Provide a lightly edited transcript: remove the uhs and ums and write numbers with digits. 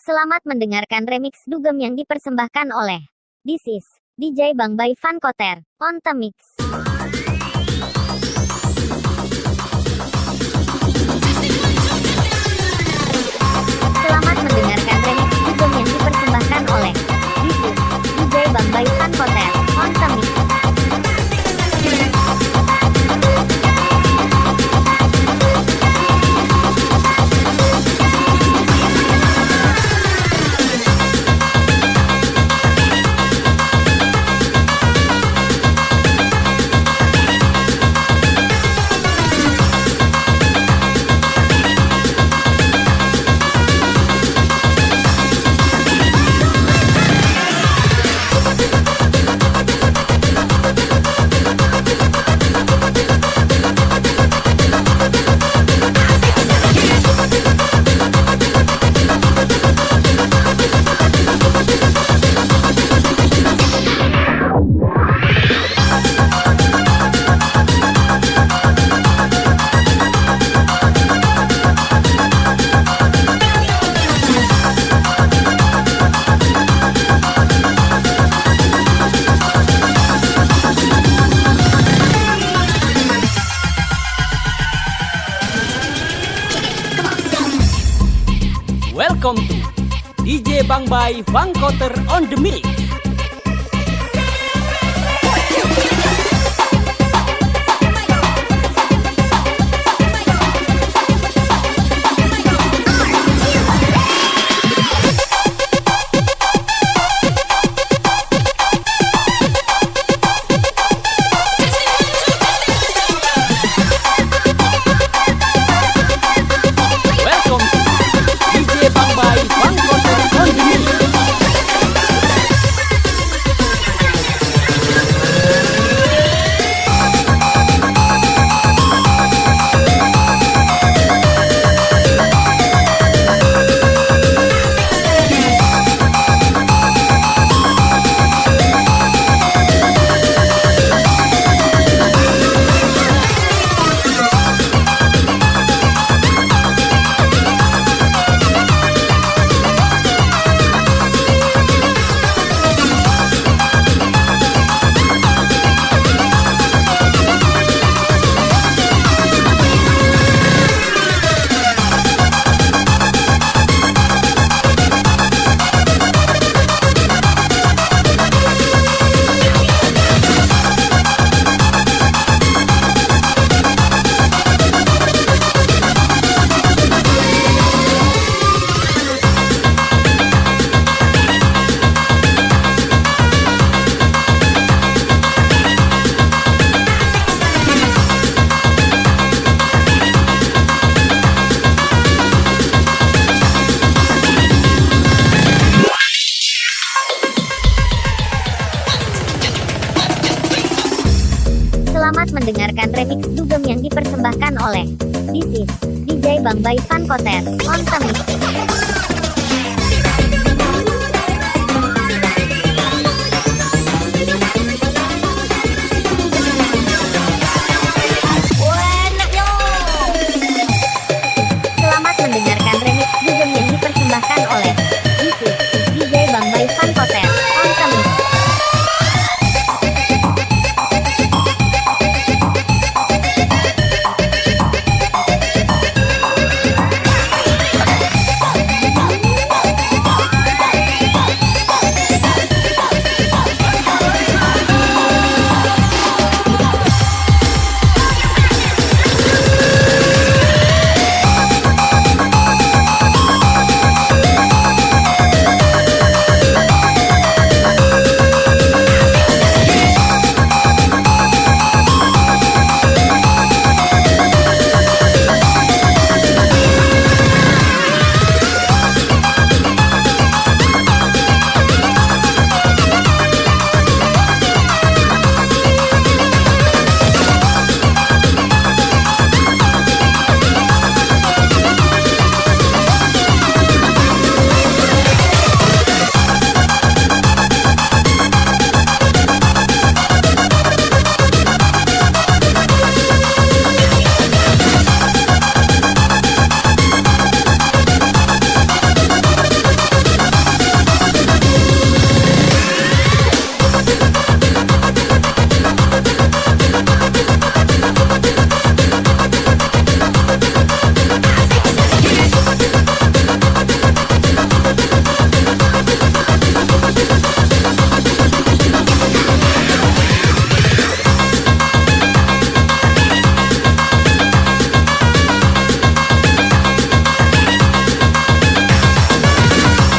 Selamat mendengarkan remix dugem yang dipersembahkan oleh This is DJ Bang by Van Koter on the mix. Selamat mendengarkan remix dugem yang dipersembahkan oleh This is DJ Bang by Van Koter on the mix. Welcome to DJ Bang by Van Koter on the mix. Selamat mendengarkan remix dugem yang dipersembahkan oleh This is DJ Bang by Van Koter on the mix. Selamat mendengarkan remix dugem yang dipersembahkan oleh